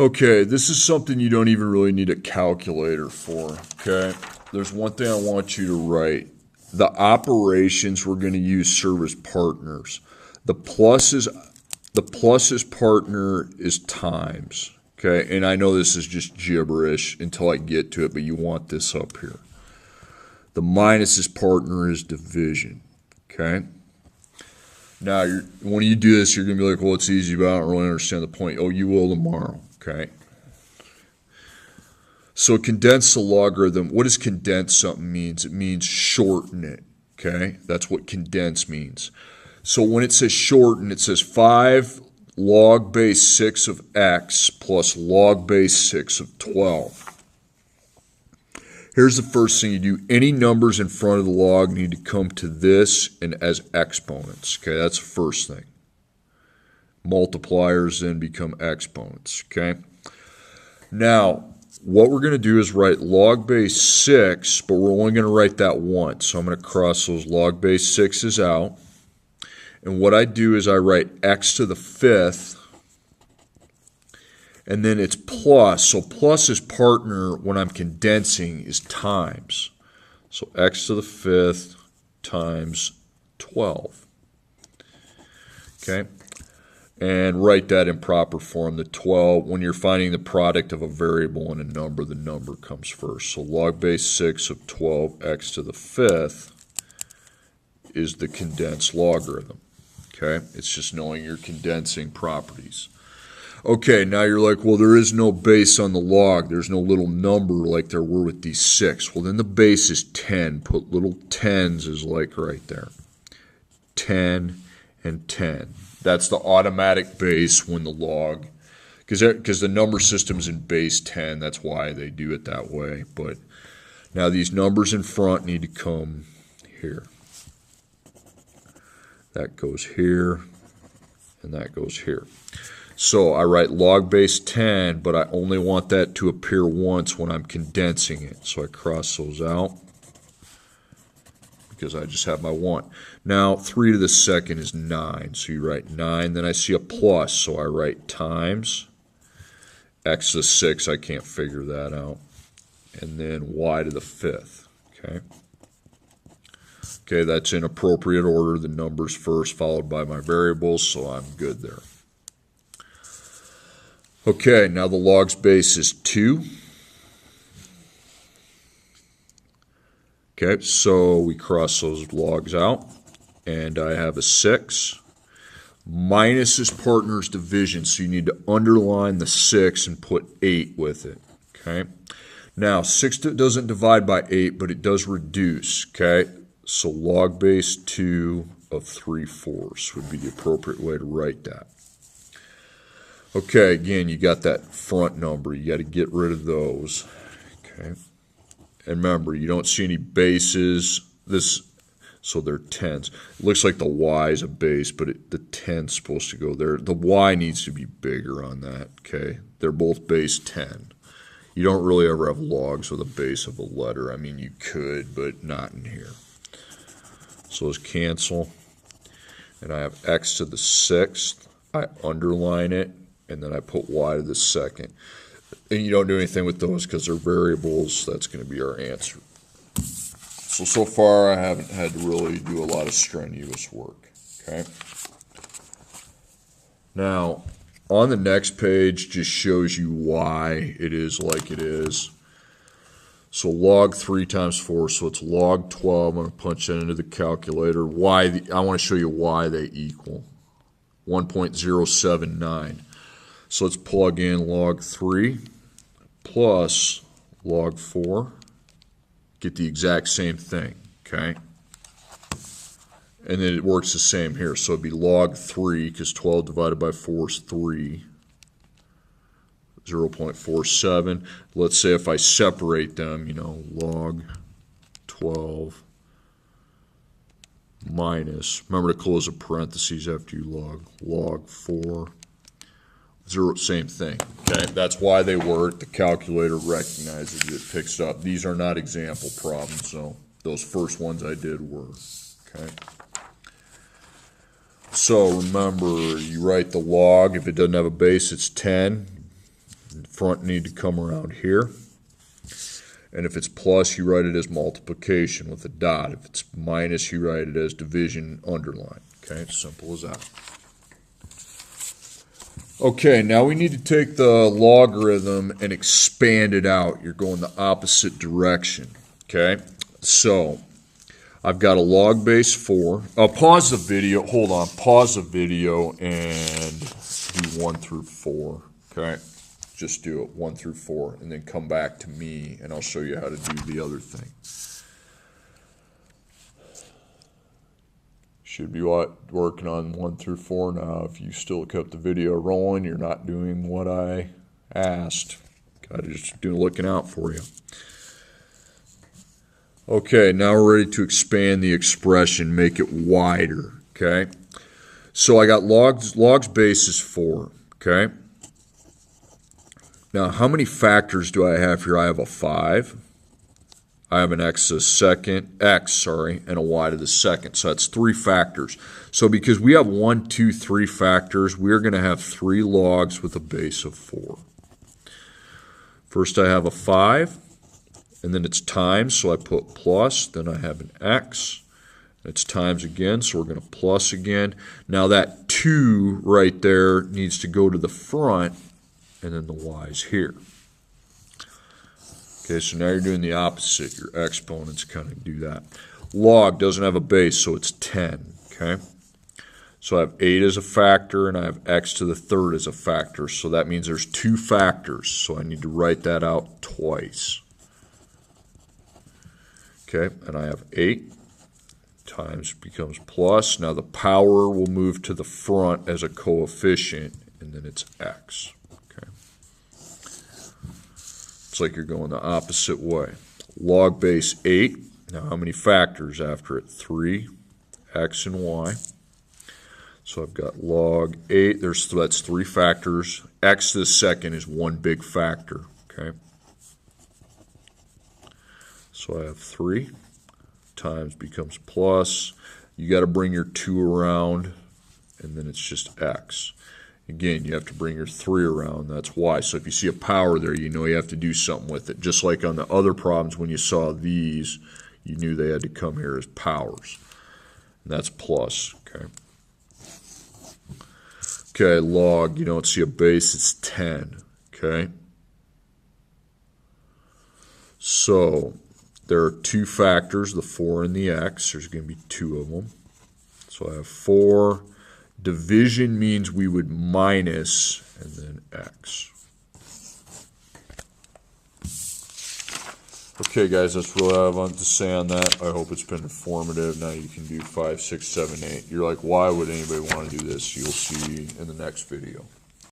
Okay, this is something you don't even really need a calculator for, okay? There's one thing I want you to write. The operations we're going to use serve as partners. The pluses partner is times, okay? And I know this is just gibberish until I get to it, but you want this up here. The minuses partner is division, okay? Now, when you do this, you're going to be like, well, it's easy, but I don't really understand the point. Oh, you will tomorrow, okay? So condense the logarithm. What does condense something means? It means shorten it, okay? That's what condense means. So when it says shorten, it says 5 log base 6 of x plus log base 6 of 12. Here's the first thing you do. Any numbers in front of the log need to come to this and as exponents. Okay, that's the first thing. Multipliers then become exponents. Okay. Now, what we're going to do is write log base 6, but we're only going to write that once. So I'm going to cross those log base 6's out. And what I do is I write x to the 5th. And then it's plus. So plus is partner when I'm condensing is times. So x to the 5th times 12. Okay? And write that in proper form. The 12, when you're finding the product of a variable and a number, the number comes first. So log base 6 of 12x to the 5th is the condensed logarithm. Okay? It's just knowing your condensing properties. Okay, now you're like, well, there is no base on the log. There's no little number like there were with these 6. Well, then the base is 10. Put little 10s as like right there. 10 and 10. That's the automatic base when the log, because the number system's in base 10. That's why they do it that way. But now these numbers in front need to come here. That goes here, and that goes here. So I write log base 10, but I only want that to appear once when I'm condensing it. So I cross those out because I just have my 1. Now 3 to the second is 9. So you write 9. Then I see a plus, so I write times. X to the 6, I can't figure that out. And then y to the 5th. Okay. Okay, that's in appropriate order. The numbers first, followed by my variables, so I'm good there. Okay, now the log's base is 2. Okay, so we cross those logs out, and I have a 6. Minus is partner's division, so you need to underline the 6 and put 8 with it. Okay, now 6 doesn't divide by 8, but it does reduce. Okay, so log base 2 of 3/4 would be the appropriate way to write that. Okay, again, you got that front number. You got to get rid of those. Okay. And remember, you don't see any bases. So they're 10s. It looks like the y is a base, but the 10's supposed to go there. The y needs to be bigger on that. Okay. They're both base 10. You don't really ever have logs with a base of a letter. I mean, you could, but not in here. So let's cancel. And I have x to the 6th. I underline it. And then I put y to the 2nd. And you don't do anything with those because they're variables. That's going to be our answer. So far, I haven't had to really do a lot of strenuous work. Okay. Now, on the next page just shows you why it is like it is. So log 3 times 4, so it's log 12. I'm going to punch that into the calculator. I want to show you why they equal 1.079. So let's plug in log 3 plus log 4. Get the exact same thing, okay? And then it works the same here. So it'd be log 3, because 12 divided by 4 is 3. 0.47. Let's say if I separate them, log 12 minus, remember to close the parentheses after you log 4. 0, same thing. Okay, that's why they work. The calculator recognizes it, picks up. These are not example problems, so those first ones I did were. Okay. So remember, you write the log. If it doesn't have a base, it's 10. front need to come around here. And if it's plus, you write it as multiplication with a dot. If it's minus, you write it as division underline. Okay, it's simple as that. Okay, now we need to take the logarithm and expand it out. You're going the opposite direction. Okay, so I've got a log base 4. Pause the video. Hold on. Pause the video and do 1 through 4. Okay. Just do it 1 through 4 and then come back to me and I'll show you how to do the other thing. Should be working on 1 through 4 now. If you still kept the video rolling, you're not doing what I asked. Gotta just do looking out for you. Okay, now we're ready to expand the expression, make it wider. Okay, so I got logs base is 4. Okay. Now, how many factors do I have here? I have a 5. I have an x to the second, and a y to the second. So that's 3 factors. So because we have 1, 2, 3 factors, we're going to have 3 logs with a base of 4. First, I have a 5, and then it's times, so I put plus. Then I have an x. It's times again, so we're going to plus again. Now that 2 right there needs to go to the front, and then the y's here. Okay, so now you're doing the opposite. Your exponents kind of do that. Log doesn't have a base, so it's 10. Okay, so I have 8 as a factor, and I have x to the third as a factor. So that means there's 2 factors. So I need to write that out twice. Okay, and I have 8 times becomes plus. Now the power will move to the front as a coefficient, and then it's x. It's like you're going the opposite way. Log base 8. Now how many factors after it? 3, x and y. So I've got log 8. That's 3 factors. X to the second is 1 big factor. Okay. So I have 3 times becomes plus. You got to bring your 2 around, and then it's just x. Again, you have to bring your 3 around. That's y. So if you see a power there, you know you have to do something with it. Just like on the other problems, when you saw these, you knew they had to come here as powers. And that's plus. Okay. Okay, log, you don't see a base, it's 10. Okay. So there are 2 factors, the 4 and the x. There's going to be 2 of them. So I have 4. Division means we would minus and then x. Okay, guys, that's really all I want to say on that. I hope it's been informative. Now you can do 5, 6, 7, 8. You're like, why would anybody want to do this? You'll see in the next video.